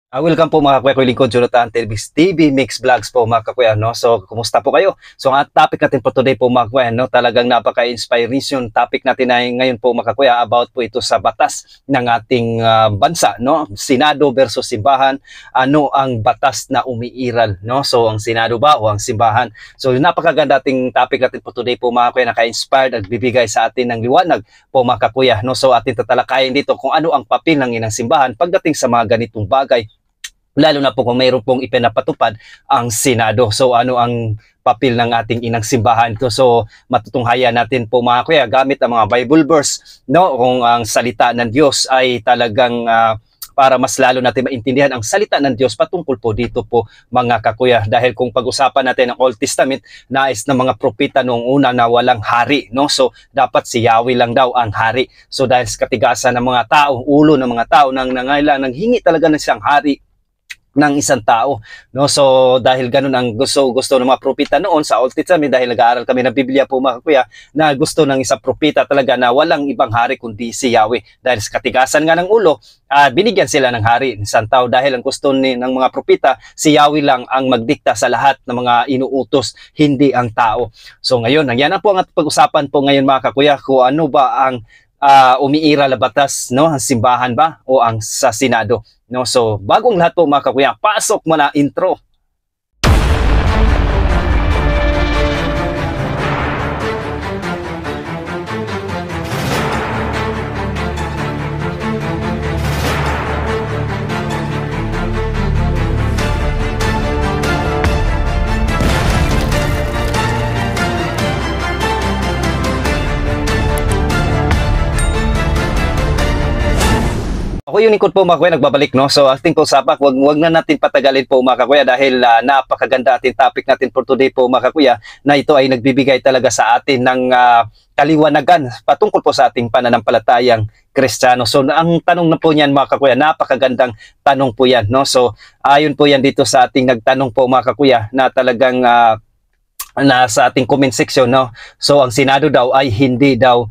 Welcome po mga kakuya ko, lingkod Jonathan Telvis TV Mix Vlogs po mga kakuya, no? So, kumusta po kayo? So, ang topic natin po today po mga kakuya, no? Talagang napaka-inspiration topic natin ay ngayon po mga kakuya, about po ito sa batas ng ating bansa, no? Senado versus simbahan. Ano ang batas na umiiral, no? So, ang Senado ba o ang simbahan? So, napakaganda ating topic natin po today po mga kakuya, naka-inspired at bibigay sa atin ng liwanag po mga kakuya, no? So, atin tatalakayin dito kung ano ang papel ng inang simbahan pagdating sa mga ganitong bagay, lalo na po kung mayroon pong ipinapatupad ang Senado. So ano ang papel ng ating inang simbahan ito? So matutunghayan natin po mga kuya gamit ang mga Bible verse, no? Kung ang salita ng Diyos ay talagang para mas lalo natin maintindihan ang salita ng Diyos patungkol po dito po mga kakuya. Dahil kung pag-usapan natin ang Old Testament, nais ng mga propeta noong una na walang hari, no? So dapat si Yahweh lang daw ang hari. So dahil sa katigasan ng mga tao, ulo ng mga tao nang nangailangan, nanghingi talaga ng siyang hari ng isang tao, no? So dahil ganun ang gusto ng mga propeta noon sa Old Testament, dahil nag-aaral kami ng Biblia po mga kuya, na gusto ng isang propeta talaga na walang ibang hari kundi si Yahweh. Dahil sa katigasan nga ng ulo, binigyan sila ng hari, isang tao, dahil ang gusto ng mga propeta, si Yahweh lang ang magdikta sa lahat ng mga inuutos, hindi ang tao. So ngayon, yan na po ang pag-usapan po ngayon mga kakuya, kung ano ba ang umiiral na batas, no? Ang simbahan ba o ang sa Senado, no? So bagong lahat po mga kakuya, pasok mo na intro. Ako yung lingkod po mga kuya, nagbabalik, no? So ating pag-usapan, wag na natin patagalin po mga kakuya, dahil napakaganda ating topic natin for today po mga kakuya, na ito ay nagbibigay talaga sa atin ng kaliwanagan patungkol po sa ating pananampalatayang Kristiyano. So ang tanong na po niyan mga kakuya, napakagandang tanong po yan, no? So ayon po yan dito sa ating nagtanong po mga kakuya, na talagang nasa ating comment section, no? So ang Senado daw ay hindi daw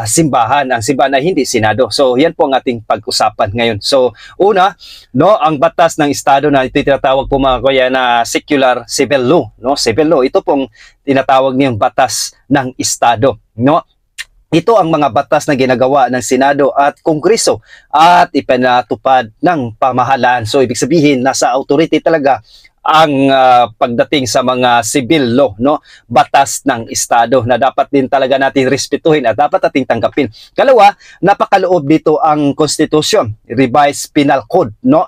simbahan, ang simbahan ay hindi Senado. So yan po ang ating pag-usapan ngayon. So una, no, ang batas ng estado na ito tinatawag po mga kuya na secular civil law, no? Civil law, ito pong tinatawag niyang batas ng estado, no? Ito ang mga batas na ginagawa ng Senado at Kongreso at ipinatupad ng pamahalaan. So ibig sabihin, nasa authority talaga ang pagdating sa mga civil law, no? Batas ng estado na dapat din talaga natin respetuhin at dapat nating tanggapin. Kalawa, napakaloob dito ang Constitution, Revised Penal Code, no?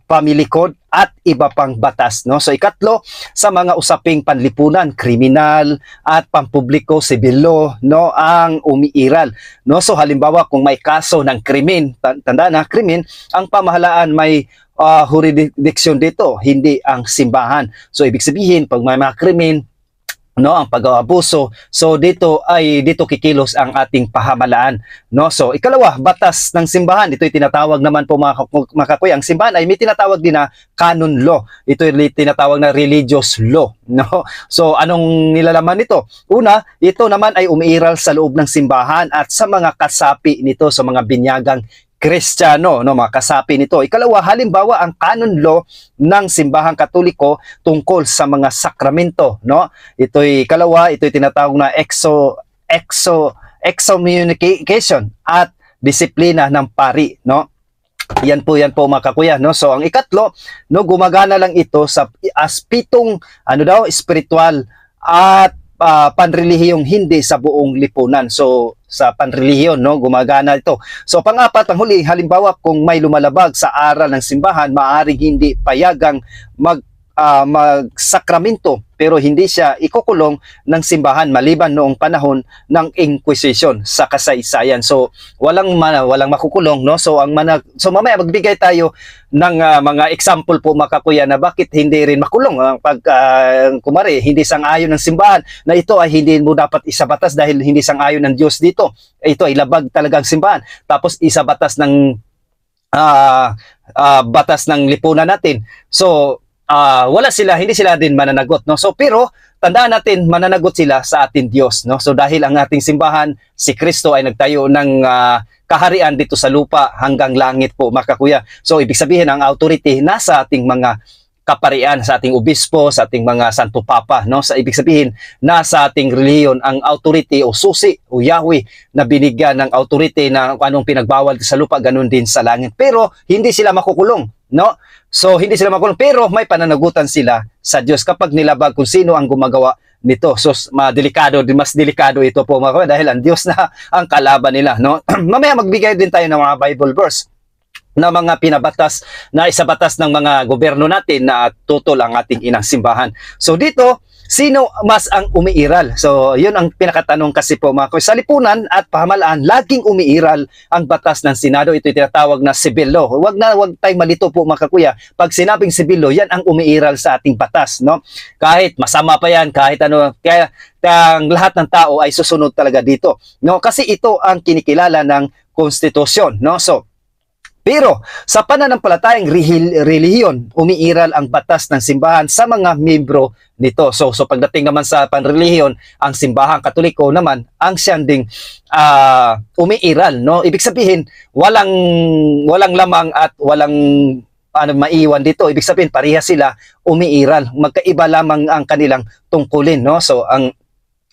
Family Code at iba pang batas, no? So ikatlo, sa mga usaping panlipunan, kriminal at pampubliko, civil law, no, ang umiiral, no? So halimbawa kung may kaso ng krimen, tanda na krimen, ang pamahalaan may jurisdiction dito, hindi ang simbahan. So ibig sabihin, pag may mga krimen, no, ang pag-aabuso, so dito kikilos ang ating pamahalaan, no? So ikalawa, batas ng simbahan, ito ay tinatawag naman po mga kakuya, ang simbahan ay may tinatawag din na canon law. Ito ay tinatawag na religious law, no? So anong nilalaman nito? Una, ito naman ay umiiral sa loob ng simbahan at sa mga kasapi nito, sa mga binyagang Kristiyano, no, mga kasapi nito. Ikalawa, halimbawa ang canon law ng simbahang Katoliko tungkol sa mga sakramento, no? Ito'y ikalawa, ito'y tinatawag na excommunication at disiplina ng pari, no? Yan po mga kakuya, no? So ang ikatlo, no, gumagana lang ito sa aspitong spiritual at panrelihiyong, hindi sa buong lipunan. So sa panrelihiyon, no, gumagana ito. So pang-apat, ang huli, halimbawa kung may lumalabag sa aral ng simbahan, maaaring hindi payagang magsakramento, pero hindi siya ikukulong ng simbahan maliban noong panahon ng Inquisition sa kasaysayan. So walang makukulong, no? So mamaya magbigay tayo ng mga example po mga kakuya na bakit hindi rin makulong pag kumari hindi sang-ayon ng simbahan, na ito ay hindi mo dapat isabatas dahil hindi sang-ayon ng Diyos dito. Ito ay labag talagang simbahan. Tapos isabatas ng batas ng lipunan natin. So hindi sila din mananagot, no? So pero tandaan natin, mananagot sila sa ating Diyos, no? So dahil ang ating simbahan, si Kristo ay nagtayo ng kaharian dito sa lupa hanggang langit po mga kakuya. So ibig sabihin ang authority nasa ating mga kaparian, sa ating obispo, sa ating mga santo papa, no? Sa ibig sabihin nasa ating reliyon ang authority o susi o Yahweh na binigyan ng authority na kung anong pinagbawal sa lupa, ganun din sa langit. Pero hindi sila makukulong, no? So hindi sila makukulong, pero may pananagutan sila sa Diyos kapag nilabag kung sino ang gumagawa nito. So mas delikado ito po mga kapatid, dahil ang Diyos na ang kalaban nila, no? Mamaya magbigay din tayo ng mga Bible verse na mga pinabatas na isabatas ng mga gobyerno natin na tutol ang ating inang simbahan. So dito, sino mas ang umiiral? So yun ang pinakatanong kasi po mga kuya. Sa lipunan at pamahalaan, laging umiiral ang batas ng Senado. Ito tinatawag na civil law. Wag tayong malito po mga kuya. Pag sinabing civil law, yan ang umiiral sa ating batas, no? Kahit masama pa yan, kahit ano, kaya ang lahat ng tao ay susunod talaga dito, no? Kasi ito ang kinikilala ng konstitusyon, no? So pero sa pananampalatayang relihiyon, umiiral ang batas ng simbahan sa mga membro nito. So pagdating naman sa panrelihiyon, ang simbahang Katoliko naman ang siyang ding umiiral, no? Ibig sabihin, walang lamang at walang maiwan dito. Ibig sabihin, pareha sila umiiral. Magkaiba lamang ang kanilang tungkulin, no? So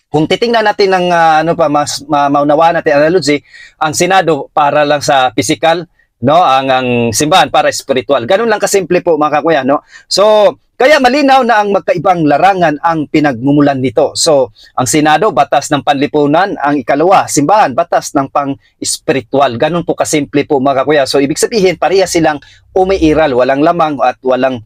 kung titingnan natin ng mas maunawaan natin analogy, ang Senado para lang sa physical, no, ang simbahan para spiritual. Ganun lang kasimple po mga kakuya, no? So kaya malinaw na ang magkaibang larangan ang pinagmumulan nito. So ang Senado batas ng panlipunan, ang ikalawa simbahan batas ng pang-spiritual. Ganun po kasimple po mga kakuya. So ibig sabihin pareha silang umiiral, walang lamang at walang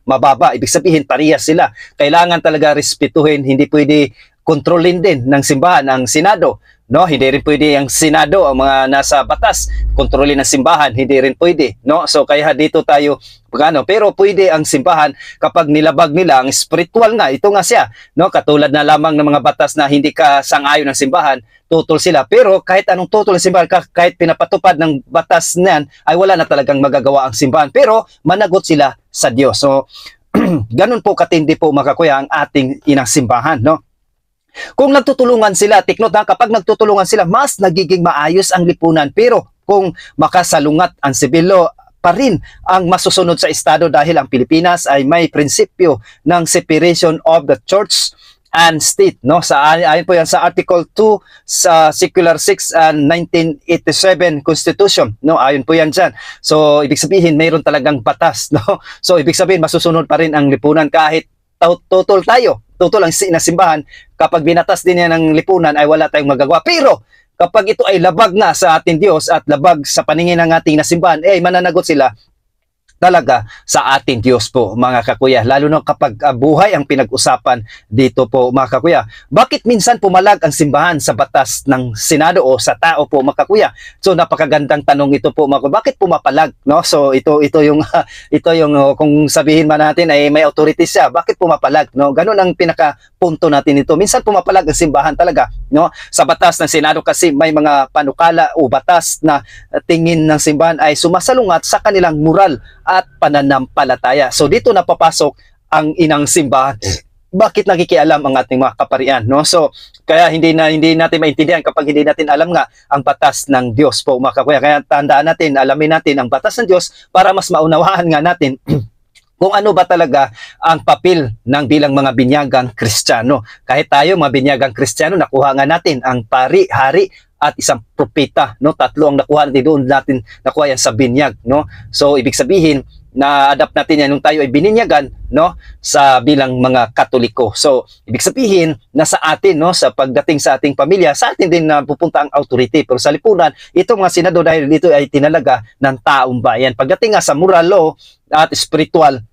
mababa. Ibig sabihin pareha sila. Kailangan talaga respetuhin, hindi pwede kontrolin din ng simbahan ang Senado, no? Hindi rin pwede ang Senado, ang mga nasa batas, kontrolin ng simbahan, hindi rin pwede, no? So kaya dito tayo pero pwede ang simbahan kapag nilabag nila ang spiritual nga, ito nga siya, no? Katulad na lamang ng mga batas na hindi ka sang-ayon ng simbahan, tutol sila. Pero kahit anong tutol ng simbahan, kahit pinapatupad ng batas niyan, ay wala na talagang magagawa ang simbahan. Pero managot sila sa Diyos. So ganun po katindi po mga kuya ang ating inang simbahan, no? Kung nagtutulungan sila, take note ha, kapag nagtutulungan sila, mas nagiging maayos ang lipunan. Pero kung makasalungat ang civil law, pa rin ang masusunod sa Estado dahil ang Pilipinas ay may prinsipyo ng separation of the church and state, no? Ayon po yan sa Article 2 sa Circular 6 and 1987 Constitution, no? Ayon po yan dyan. So ibig sabihin mayroon talagang batas, no? So ibig sabihin masusunod pa rin ang lipunan kahit tutol tayo. Tutol ang simbahan, kapag binatas din yan ng lipunan ay wala tayong magagawa. Pero kapag ito ay labag na sa ating Diyos at labag sa paningin ng ating nasimbahan, mananagot sila talaga sa ating Diyos po mga kakuya. Lalo na kapag buhay ang pinag-usapan dito po mga kakuya. Bakit minsan pumalag ang simbahan sa batas ng Senado o sa tao po mga kakuya? So napakagandang tanong ito po mga kakuya. Bakit pumapalag? No? So ito yung kung sabihin man natin ay may authority siya. Bakit pumapalag? No? Ganun ang pinaka-punto natin ito. Minsan pumapalag ang simbahan talaga, no? Sa batas ng Senado kasi may mga panukala o batas na tingin ng simbahan ay sumasalungat sa kanilang moral at pananampalataya. So dito napapasok ang inang simbahan. Bakit nakikialam ang ating mga kaparian, no? So kaya hindi natin maintindihan kapag hindi natin alam nga ang batas ng Diyos po mga kakuya. Kaya tandaan natin, alamin natin ang batas ng Diyos para mas maunawaan nga natin kung ano ba talaga ang papel ng bilang mga binyagang Kristiyano. Kahit tayo mga binyagang Kristiyano, nakuha nga natin ang pari, hari at isang propeta, no? Tatlo ang nakuha natin doon, nakuha yan sa binyag, no? So ibig sabihin na-adapt natin yan nung tayo ay bininyagan, no? Sa bilang mga Katoliko. So ibig sabihin nasa atin, no? Sa pagdating sa ating pamilya, sa atin din na pupunta ang authority. Pero sa lipunan, ito mga Senado dahil dito ay tinalaga ng taong bayan. Pagdating nga sa moral law at spiritual,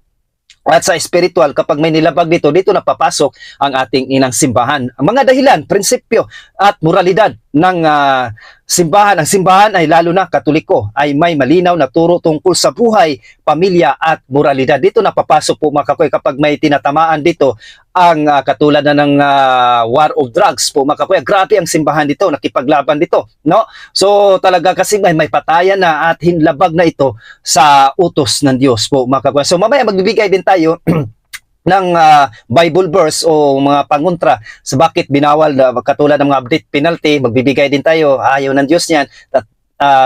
at sa spiritual, kapag may nilabag dito napapasok ang ating inang simbahan. Ang mga dahilan, prinsipyo at moralidad ng simbahan. Ang simbahan ay lalo na Katoliko ay may malinaw na turo tungkol sa buhay, pamilya at moralidad. Dito napapasok po mga kakoy kapag may tinatamaan dito ang katulad na ng war of drugs po mga kakoy. Grabe ang simbahan dito, nakipaglaban dito, no? So talaga kasi may patayan na at hinlabag na ito sa utos ng Diyos po mga kakoy. So mamaya magbibigay din tayo Bible verse o mga pangontra sa bakit binawal na katulad ng mga death penalty, magbibigay din tayo, ayaw ng Diyos niyan, at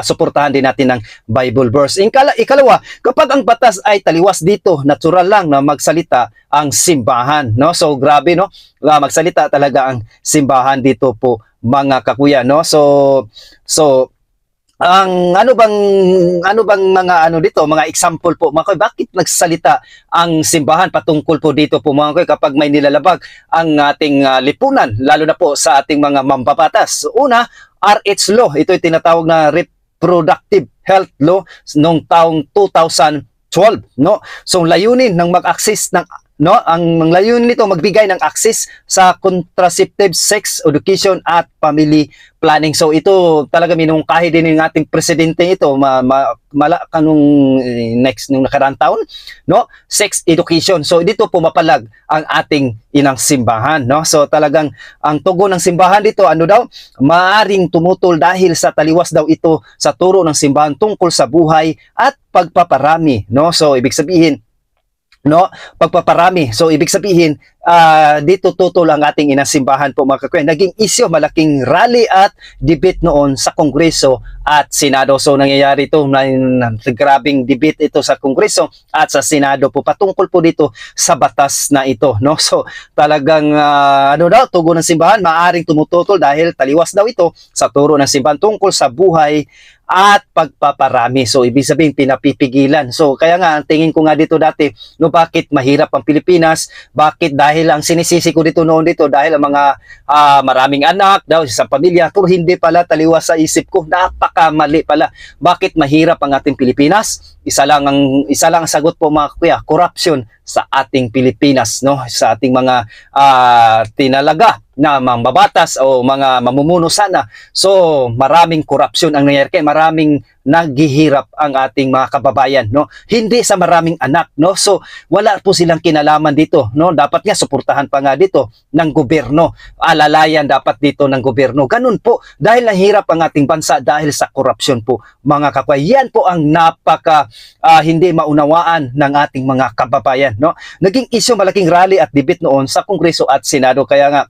suportahan din natin ng Bible verse. Ikalawa, kapag ang batas ay taliwas dito, natural lang na magsalita ang simbahan, no? So grabe, no? Magsalita talaga ang simbahan dito po, mga kakuya, no? So ang ano bang mga dito, mga example po mga koy, bakit nagsalita ang simbahan patungkol po dito po mga koy kapag may nilalabag ang ating lipunan, lalo na po sa ating mga mambabatas. Una, RH law, ito ay tinatawag na reproductive health law noong taong 2012, no? So layunin ng mag-access ng ang layunin nito magbigay ng access sa contraceptive, sex education at family planning. So ito talaga minungkahi din ng ating presidente ito kanung nung nakaraang taon, no? Sex education. So dito pumapalag ang ating inang simbahan, no? So talagang ang tugon ng simbahan dito daw, maaring tumutol dahil sa taliwas daw ito sa turo ng simbahan tungkol sa buhay at pagpaparami, no? So ibig sabihin, no, pagpaparami. So ibig sabihin dito tutol ang ating inasimbahan po mga kakuya. Naging isyo, malaking rally at debate noon sa Kongreso at Senado. So nangyayari ito, grabing debate ito sa Kongreso at sa Senado po patungkol po dito sa batas na ito, no? So talagang tugon ng simbahan maaring tumututol dahil taliwas daw ito sa turo ng simbahan tungkol sa buhay at pagpaparami. So ibig sabihin pinapipigilan. So kaya nga tingin ko nga dito dati, no, bakit mahirap ang Pilipinas? Bakit? Dahil ang sinisisi ko dito noon dahil ang mga maraming anak daw sa pamilya, pero hindi pala, taliwas sa isip ko, napakamali pala. Bakit mahirap ang ating Pilipinas? Isa lang ang sagot po mga kuya, corruption sa ating Pilipinas, no? Sa ating mga tinalaga na mambabatas o mga mamumuno sana. So maraming korupsyon ang nangyayari, kaya maraming naghihirap ang ating mga kababayan, no? Hindi sa maraming anak, no? So wala po silang kinalaman dito, no? Dapat nga suportahan pa nga dito ng gobyerno. Alalayan dapat dito ng gobyerno. Ganun po, dahil nahirap ang ating bansa dahil sa korupsyon po, mga kababayan. Yan po ang napaka hindi maunawaan ng ating mga kababayan, no? Naging issue, malaking rally at debate noon sa Kongreso at Senado, kaya nga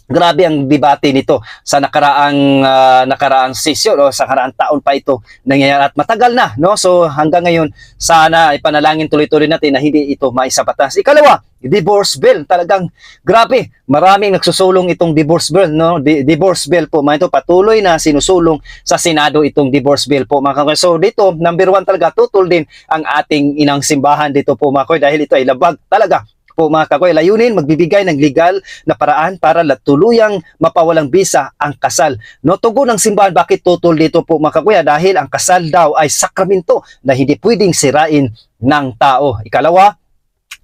grabe ang debate nito sa nakaraang sesyon o sa nakaraang taon pa ito nangyayari at matagal na, no? So hanggang ngayon sana ipanalangin tuloy-tuloy natin na hindi ito maisabatas. Ikalawa, divorce bill. Talagang grabe, maraming nagsusulong itong divorce bill, no? Divorce bill po mga ito, patuloy na sinusulong sa Senado itong divorce bill po mga kakoy. So dito, number 1 talaga, tutol din ang ating inang simbahan dito po mga kakoy, dahil ito ay labag talaga po mga kakoy. Layunin, magbibigay ng legal na paraan para tuluyang mapawalang bisa ang kasal, no? Tugon ng simbahan, bakit tutol dito po mga kakuya? Dahil ang kasal daw ay sakramento na hindi pwedeng sirain ng tao. Ikalawa,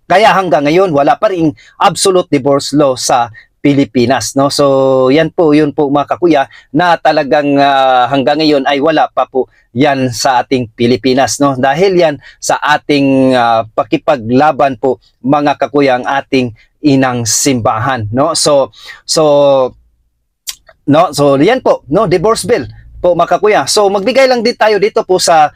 kaya hanggang ngayon wala pa ring absolute divorce law sa Pilipinas, no? So yun po mga kakuya na talagang hanggang ngayon ay wala pa po yan sa ating Pilipinas, no? Dahil yan sa ating pakipaglaban po mga kakuya ang ating inang simbahan, no? So yan po, no, divorce bill po mga kakuya. So magbigay lang din tayo dito po sa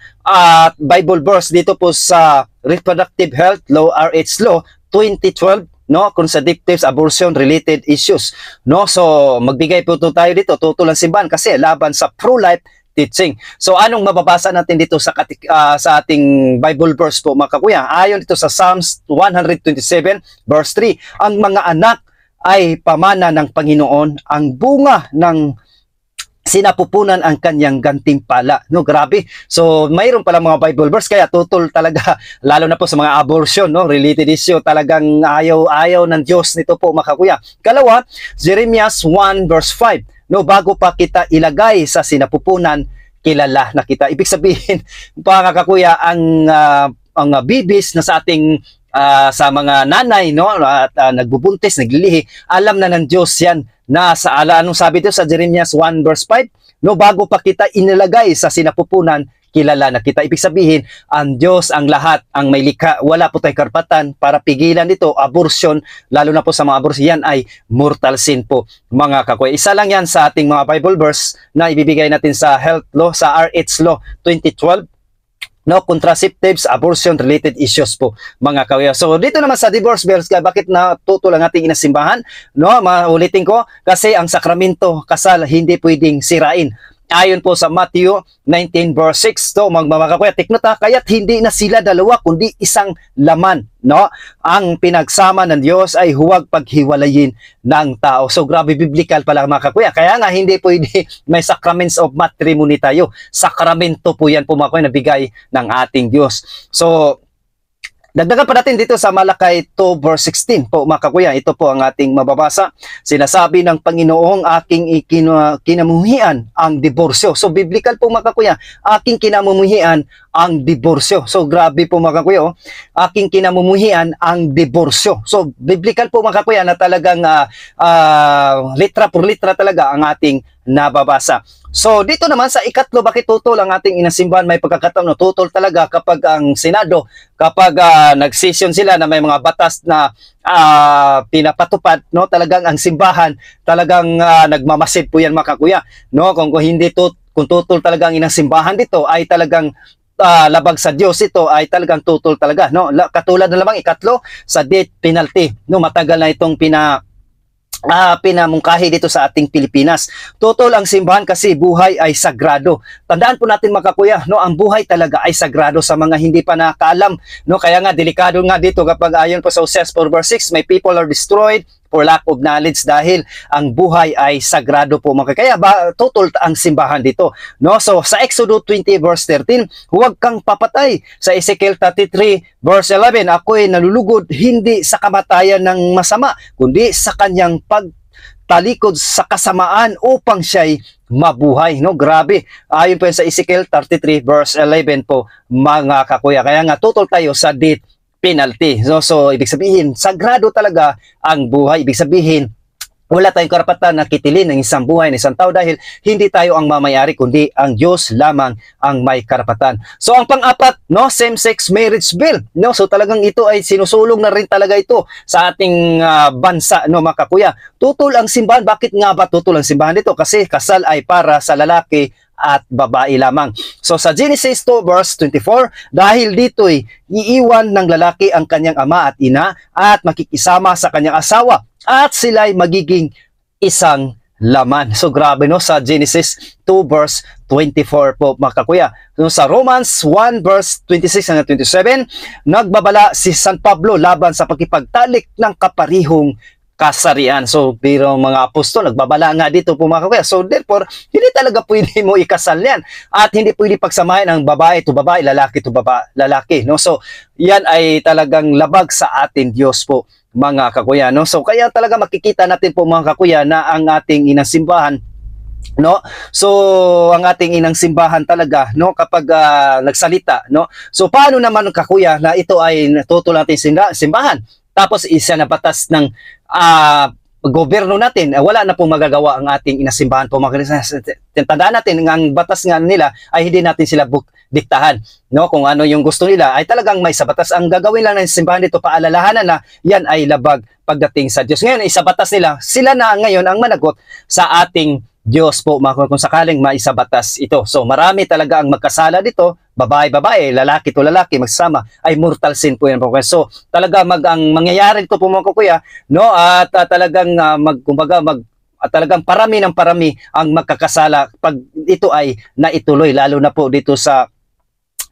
Bible verse dito po sa Reproductive Health Law, RH Law 2012, no, contraceptives, abortion related issues, no? So magbigay po tayo dito, tutol ang simbahan kasi laban sa pro-life teaching. So anong mababasa natin dito sa ating Bible verse po mga kakuya? Ayon dito sa Psalms 127 verse 3, ang mga anak ay pamana ng Panginoon, ang bunga ng sinapupunan ang kanyang gantimpala, no? Grabe. So mayroon pala mga Bible verse, kaya tutol talaga lalo na po sa mga abortion, no, related issue. Talagang ayaw ng Diyos nito po mga kakuya. Kalawa, Jeremiah 1 verse 5, no, bago pa kita ilagay sa sinapupunan, kilala na kita. Ibig sabihin mga kakuya, ang bibis na sa ating sa mga nanay, no, at nagbubuntis, naglilihi, alam na ng Diyos yan na anong sabi dito sa Jeremiah 1 verse 5, no, bago pa kita inilagay sa sinapupunan, kilala na kita. Ibig sabihin, ang Diyos ang lahat, ang may likha, wala po tayong karapatan para pigilan dito. Abortion, lalo na po sa mga abortion, yan ay mortal sin po mga kakoy. Isa lang yan sa ating mga Bible verse na ibibigay natin sa Health Law, sa RH Law 2012. no, contraceptives, abortion related issues po mga kakuya. So dito naman sa divorce bills, bakit natutol ang ating inasimbahan? No, maulitin ko, kasi ang sakramento kasal hindi pwedeng sirain. Ayon po sa Matthew 19 verse 6, to mga kakuya, take note, kaya't hindi na sila dalawa kundi isang laman, no? Ang pinagsama ng Diyos ay huwag paghiwalayin ng tao. So grabe, biblical pala mga kakuya. Kaya nga hindi pwede may sacraments of matrimony tayo. Sakramento po yan po mga kakuya na bigay ng ating Diyos. So dagdagan pa natin dito sa Malakay 2 verse 16 po mga kakuya. Ito po ang ating mababasa. Sinasabi ng Panginoong, aking kinamuhian ang diborsyo. So biblical po mga kakuya, aking kinamumuhian ang diborsyo. So grabe po mga kakuya, oh. Aking kinamumuhian ang diborsyo. So biblical po mga kakuya na talagang litra por litra talaga ang ating nababasa. So dito naman sa ikatlo, bakit tutol ang ating inasimbahan? May pagkakataon na tutol talaga kapag ang Senado, kapag nagsesyon sila na may mga batas na pinapatupad, no, talagang ang simbahan talagang nagmamasid po yan mga kakuya, no? Kung hindi kung tutol talaga ang inasimbahan dito ay talagang labag sa Diyos, ito ay talagang tutol talaga, no? Katulad na lamang ikatlo sa death penalty, no? Matagal na itong pinamungkahi dito sa ating Pilipinas. Tutol ang simbahan kasi buhay ay sagrado. Tandaan po natin mga kakuya, no, ang buhay talaga ay sagrado sa mga hindi pa nakaalam, no? Kaya nga delikado nga dito kapag ayon po sa Hosea 4 verse 6, my people are destroyed for lack of knowledge, dahil ang buhay ay sagrado po mga kaya tutol ang simbahan dito, no? So sa Exodus 20 verse 13, huwag kang papatay. Sa Ezekiel 33 verse 11, ako'y nalulugod hindi sa kamatayan ng masama kundi sa kanyang pagtalikod sa kasamaan upang siya'y mabuhay, no? Grabe. Ayon po sa Ezekiel 33 verse 11 po mga kakuya. Kaya nga tutol tayo sa death penalty. So ibig sabihin, sagrado talaga ang buhay. Ibig sabihin, wala tayong karapatan na kitilin ng isang buhay ng isang tao dahil hindi tayo ang mamayari kundi ang Diyos lamang ang may karapatan. So ang pang-apat, no, same-sex marriage bill, no? So talagang ito ay sinusulong na rin talaga ito sa ating bansa, no mga kakuya. Tutol ang simbahan. Bakit nga ba tutol ang simbahan dito? Kasi kasal ay para sa lalaki at babae lamang. So sa Genesis 2 verse 24, dahil dito'y iiwan ng lalaki ang kanyang ama at ina at makikisama sa kanyang asawa at sila'y magiging isang laman. So grabe, no, sa Genesis 2 verse 24 po mga kakuya. So, sa Romans 1 verse 26 hanggang 27, nagbabala si San Pablo laban sa pagkipagtalik ng kaparihong kasarian. So, pero mga apostol, nagbabala nga dito po mga kakuya. So, therefore, hindi talaga pwede mo ikasal yan. At hindi pwede pagsamahin ang babae to babae, lalaki to lalaki. No? So, yan ay talagang labag sa atin Diyos po mga kakuya. No? So, kaya talaga makikita natin po mga kakuya na ang ating inang simbahan, no, so ang ating inang simbahan talaga, no, kapag nagsalita, no, so paano naman kakuya na ito ay tutol natin simbahan tapos isa na batas ng gobyerno natin, wala na pong magagawa ang ating inasimbahan po mga Kristiyan. Tandaan natin ang batas nga nila ay hindi natin sila diktahan, no? Kung ano yung gusto nila ay talagang may sa batas. Ang gagawin lang ng simbahan dito, paalalahanan na yan ay labag pagdating sa Diyos. Ngayon, isa batas nila, sila na ngayon ang managot sa ating Diyos po mga kung sakaling maisabatas ito. So marami talaga ang magkasala dito, babae-babae, lalaki to lalaki magsama, ay mortal sin po yan po. So talaga ang mangyayari ito po mga kuya, no, at talagang talagang parami ng parami ang magkakasala pag ito ay naituloy, lalo na po dito sa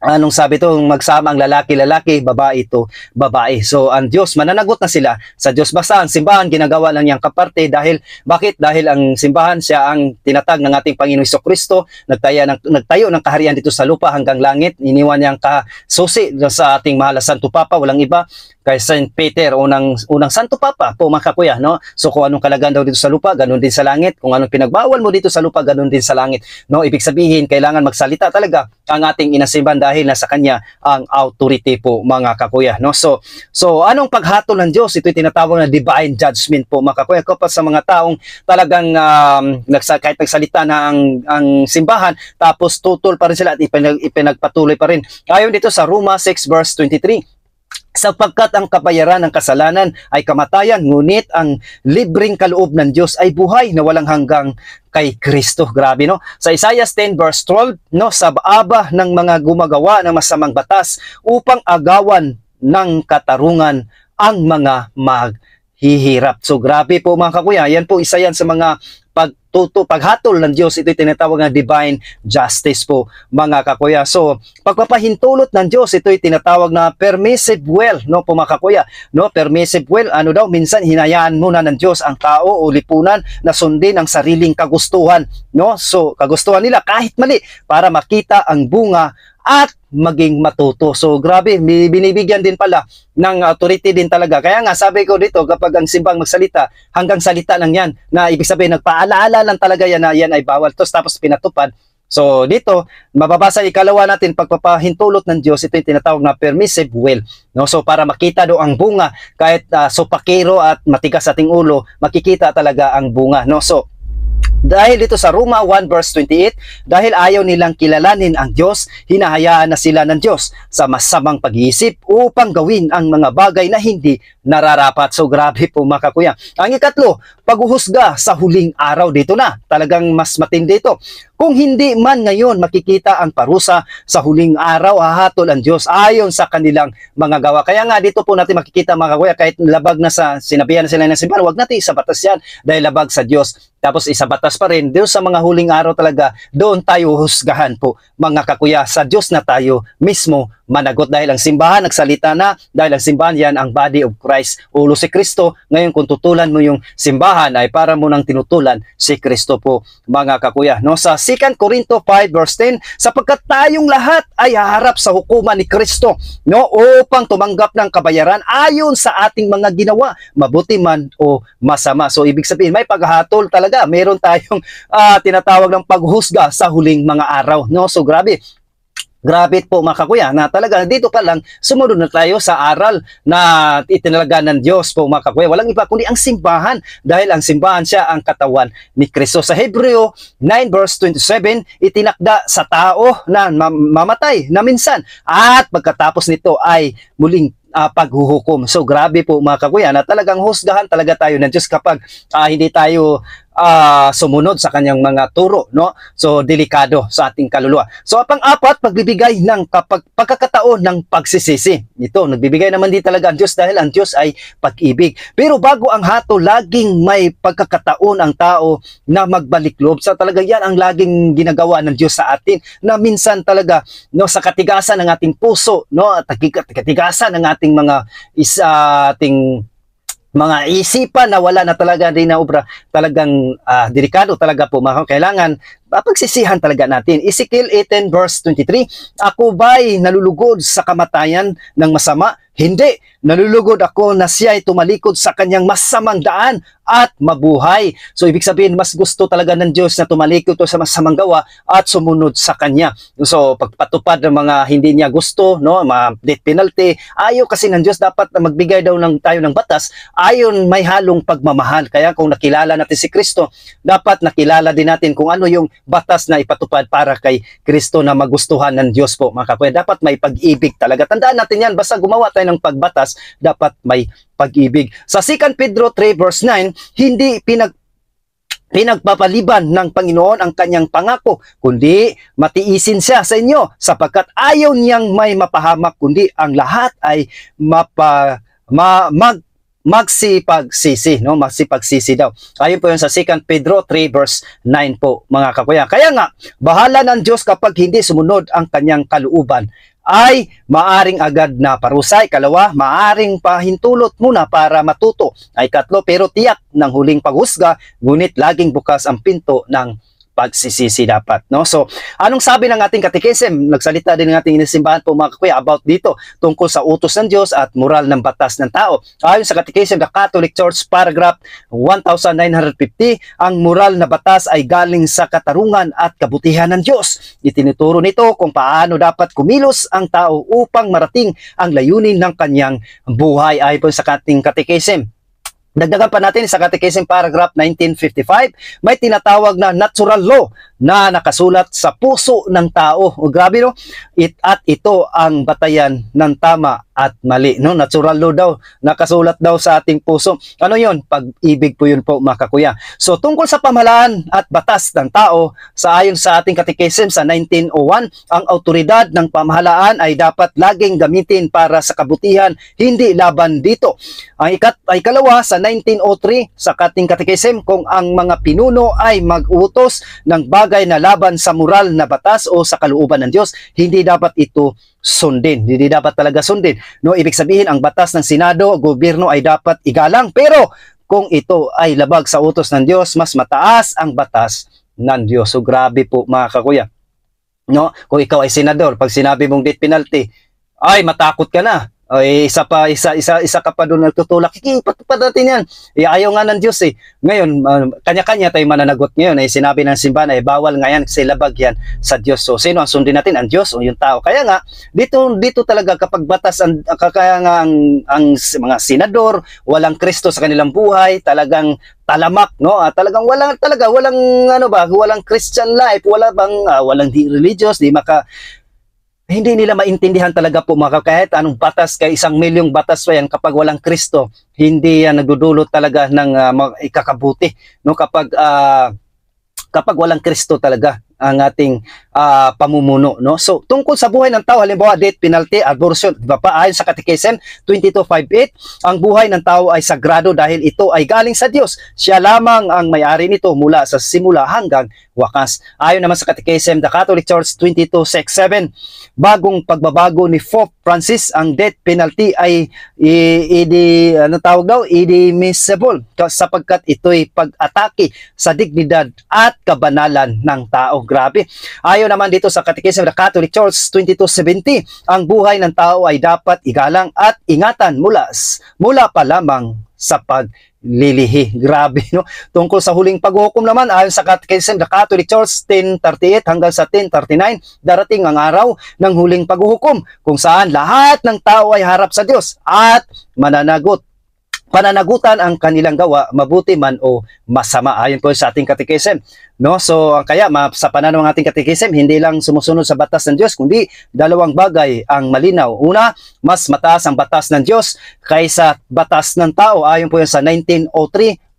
anong sabi to, magsama ang lalaki-lalaki, babae to babae. So ang Diyos, mananagot na sila sa Diyos. Basta ang simbahan, ginagawa lang niyang kaparte. Dahil, bakit? Dahil ang simbahan, siya ang tinatag ng ating Panginoong Jesucristo. Nagtayo ng kaharian dito sa lupa hanggang langit. Iniwan niyang kasusi sa ating mahal na Santo Papa. Walang iba kay Saint Peter, unang Santo Papa po mga kakuya, no? So kung anong kalagan daw dito sa lupa, ganun din sa langit. Kung anong pinagbawal mo dito sa lupa, ganun din sa langit, no? Ibig sabihin, kailangan magsalita talaga ang ating inasimbahan dahil nasa kanya ang authority po mga kakuya, no? So anong paghatol ng Diyos? Ito'y tinatawag na divine judgment po mga kakuya. Kapag sa mga taong talagang kahit nagsalita na ang simbahan, tapos tutol pa rin sila at ipinagpatuloy pa rin. Ayon dito sa Roma 6 verse 23, Sapagkat ang kabayaran ng kasalanan ay kamatayan, ngunit ang libreng kaloob ng Diyos ay buhay na walang hanggang kay Kristo. Grabe, no? Sa Isaiah 10 verse 12, no, sa aba ng mga gumagawa ng masamang batas upang agawan ng katarungan ang mga maghihirap. So grabe po mga kakuya, yan po isa yan sa mga paghatol ng Diyos. Ito'y tinatawag na divine justice po mga kakuya. So pagpapahintulot ng Diyos, ito'y tinatawag na permissive will, no po mga kakuya, no? Permissive will, ano daw, minsan hinayaan muna ng Diyos ang tao o lipunan na sundin ang sariling kagustuhan, no? So kagustuhan nila kahit mali para makita ang bunga at maging matuto. So grabe, binibigyan din pala ng authority din talaga. Kaya nga sabi ko dito, kapag ang simbang magsalita, hanggang salita lang yan, na ibig sabihin nagpaalaala lang talaga yan na yan ay bawal. Tapos pinatupad. So dito, mababasa ikalawa natin, pagpapahintulot ng Diyos, ito yung tinatawag na permissive will. No? So para makita do ang bunga, kahit supakero at matigas ating ulo, makikita talaga ang bunga. No? So dahil dito sa Roma 1 verse 28, dahil ayaw nilang kilalanin ang Diyos, hinahayaan na sila ng Diyos sa masamang pag-iisip upang gawin ang mga bagay na hindi nararapat. So grabe po mga kakuya. Ang ikatlo, paghuhusga sa huling araw. Dito na, talagang mas matindi ito. Kung hindi man ngayon makikita ang parusa, sa huling araw hahatol ang Diyos ayon sa kanilang mga gawa. Kaya nga dito po natin makikita mga kakuya, kahit labag na sa sinabihan na sila ng simbahan, huwag natin isabatas yan dahil labag sa Diyos. Tapos isabatas pa rin, doon sa mga huling araw talaga, doon tayo husgahan po mga kakuya. Sa Diyos na tayo mismo managot dahil ang simbahan nagsalita na, dahil ang simbahan yan ang body of Christ, ulo si Kristo. Ngayon kung tutulan mo yung simbahan ay para mo nang tinutulan si Kristo po mga kakuya. No, sa 2 Corinto 5 verse 10, sapagkat tayong lahat ay haharap sa hukuman ni Kristo, no, upang tumanggap ng kabayaran ayon sa ating mga ginawa, mabuti man o masama. So ibig sabihin may paghahatol talaga, meron tayong tinatawag ng paghusga sa huling mga araw. No, so grabe. Grabe po mga kakuya na talaga dito pa lang sumunod na tayo sa aral na itinalaga ng Diyos po mga kakuya. Walang iba kundi ang simbahan, dahil ang simbahan siya ang katawan ni Kristo. Sa Hebreo 9 verse 27, itinakda sa tao na mamatay na minsan at pagkatapos nito ay muling paghuhukom. So grabe po mga kakuya na talagang husgahan talaga tayo ng Diyos kapag hindi tayo sumunod sa kanyang mga turo, no? So delikado sa ating kaluluwa. So pang-apat, pagbibigay ng pagkakataon ng pagsisisi. Ito, nagbibigay naman din talaga ang Diyos dahil ang Diyos ay pag-ibig. Pero bago ang hatol, laging may pagkakataon ang tao na magbalik loob. So talaga yan ang laging ginagawa ng Diyos sa atin, na minsan talaga, no, sa katigasan ng ating puso, no, at katigasan ng ating ating mga isipan na wala na talaga din na obra, talagang delikado talaga po mga kailangan pagsisihan talaga natin. Ezekiel 18 verse 23, ako ba'y nalulugod sa kamatayan ng masama? Hindi. Nalulugod ako na siya ay tumalikod sa kanyang masamang daan at mabuhay. So ibig sabihin, mas gusto talaga ng Diyos na tumalikod to sa masamang gawa at sumunod sa kanya. So pagpatupad ng mga hindi niya gusto, no, mga death penalty, ayaw kasi ng Diyos, dapat na magbigay daw tayo ng batas ayon may halong pagmamahal. Kaya kung nakilala natin si Kristo, dapat nakilala din natin kung ano yung batas na ipatupad para kay Kristo na magustuhan ng Diyos po mga kakuya. Dapat may pag-ibig talaga. Tandaan natin yan, basta gumawa tayo ng pagbatas, dapat may pag-ibig. Sa 2 Pedro 3 verse 9, hindi pinagpapaliban ng Panginoon ang kanyang pangako, kundi matiisin siya sa inyo, sapagkat ayaw niyang may mapahamak, kundi ang lahat ay magsipagsisi, no? Magsipagsisi daw. Ayun po yun sa 2 Pedro 3 verse 9 po mga kakuya. Kaya nga, bahala ng Diyos kapag hindi sumunod ang kanyang kalooban, ay maaring agad na parusa. Ikalawa, maaring pahintulot muna para matuto. Ay katlo, pero tiyak ng huling paghusga, ngunit laging bukas ang pinto ng pagsisisi dapat, no? So, anong sabi ng ating katekism? Nagsalita din ng ating inisimbahan po mga kakuya about dito tungkol sa utos ng Diyos at moral ng batas ng tao. Ayon sa katekism ng Catholic Church, paragraph 1950, ang moral na batas ay galing sa katarungan at kabutihan ng Diyos. Itinuturo nito kung paano dapat kumilos ang tao upang marating ang layunin ng kanyang buhay. Ayon po sa ating katekism. Dagdagan pa natin sa Catechism paragraph 1955, may tinatawag na natural law na nakasulat sa puso ng tao. O grabe no? At ito ang batayan ng tama at mali. No? Natural law daw, nakasulat daw sa ating puso. Ano yon? Pag-ibig po yun po mga kakuya. So tungkol sa pamahalaan at batas ng tao, ayon sa ating Catechism sa 1901, ang autoridad ng pamahalaan ay dapat laging gamitin para sa kabutihan, hindi laban dito. Ang ikalawa sa 1903 sa ating Catechism, kung ang mga pinuno ay mag-utos ng bagay na laban sa moral na batas o sa kalooban ng Diyos, hindi dapat ito sundin. Hindi dapat talaga sundin. No, ibig sabihin ang batas ng Senado, gobyerno ay dapat igalang, pero kung ito ay labag sa utos ng Diyos, mas mataas ang batas ng Diyos. So grabe po mga kakuya. No, kung ikaw ay senador, pag sinabi mong death penalty, ay matakot ka na. Ay, isa ka pa doon nagtutulak. Ipatupad natin yan. Ayaw nga ng Diyos eh. Ngayon, kanya-kanya tayo mananagot ngayon. Ay sinabi ng simbahan ay bawal nga yan kasi labag yan sa Diyos. So, sino ang sundin natin? Ang Diyos o yung tao. Kaya nga, dito talaga kapag batas, kaya nga ang mga senador, walang Kristo sa kanilang buhay, talagang talamak, no? Talagang walang walang Christian life, walang di religious, hindi nila maintindihan talaga po mga kahit anong batas, kay 1,000,000 batas pa yan, kapag walang Kristo, hindi yan nagdudulot talaga ng ikakabuti, no? Kapag walang Kristo talaga ang ating pamumuno, no? So tungkol sa buhay ng tao, halimbawa death penalty, abortion, ayon sa Catechism 2258, ang buhay ng tao ay sagrado dahil ito ay galing sa Diyos. Siya lamang ang may-ari nito mula sa simula hanggang wakas. Ayon naman sa Catechism, the Catholic Church 2267, bagong pagbabago ni Pope Francis, ang death penalty ay inadmissible sapagkat ito'y pag-atake sa dignidad at kabanalan ng tao. Grabe. Ayon naman dito sa Catechism of the Catholic Church 2270, ang buhay ng tao ay dapat igalang at ingatan mula pa lamang sa paglilihi. Grabe, no? Tungkol sa huling paghuhukom naman, ayon sa Catechism of the Catholic Church 1038 hanggang sa 1039, darating ang araw ng huling paghuhukom kung saan lahat ng tao ay harap sa Diyos at pananagutan ang kanilang gawa, mabuti man o masama. Ayon po sa ating Catechism, no? So kaya sa pananaw ng ating Catechism, hindi lang sumusunod sa batas ng Diyos, kundi dalawang bagay ang malinaw. Una, mas mataas ang batas ng Diyos kaysa batas ng tao. Ayon po yan sa 1903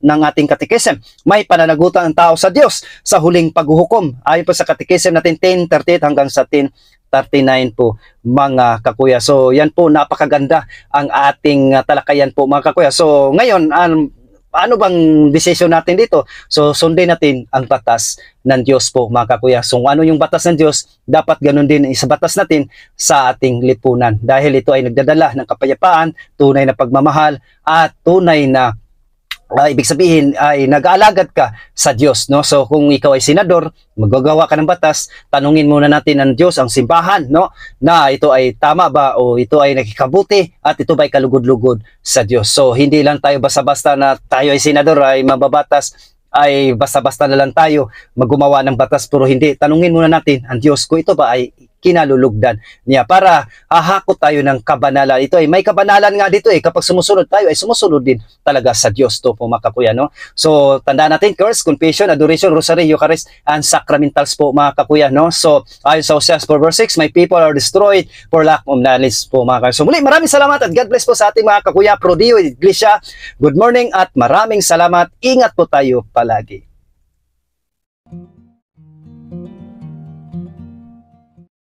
ng ating Catechism. May pananagutan ang tao sa Diyos sa huling paghuhukom. Ayon po sa Catechism natin 1038 hanggang sa 1039 po mga kakuya. So yan po, napakaganda ang ating talakayan po mga kakuya. So ngayon, ano bang decision natin dito? So sundin natin ang batas ng Diyos po mga kakuya. So ano yung batas ng Diyos, dapat ganun din sa batas natin sa ating lipunan. Dahil ito ay nagdadala ng kapayapaan, tunay na pagmamahal at tunay na ibig sabihin ay nag-aalagad ka sa Diyos, no? So kung ikaw ay senador, magagawa ka ng batas, tanungin muna natin ang Diyos, ang simbahan, no? Na ito ay tama ba o ito ay nakikabuti at ito ba ay kalugod-lugod sa Diyos. So hindi lang tayo basta-basta na tayo ay senador ay mababatas, ay basta-basta na lang tayo maggumawa ng batas, pero hindi. Tanungin muna natin ang Diyos kung ito ba ay kinalulugdan niya para hahakot tayo ng kabanalan. Ito ay may kabanalan nga dito kapag sumusunod tayo ay sumusunod din talaga sa Diyos to po mga kakuya, no? So tandaan natin, curse, confession, adoration, rosary, Eucharist, and sacramentals po mga kakuya, no? So ayon sa Oseas 4:6, my people are destroyed for lack of knowledge po mga kakuya. So muli, maraming salamat at God bless po sa ating mga kakuya Pro Dio Iglesia. Good morning at maraming salamat. Ingat po tayo palagi.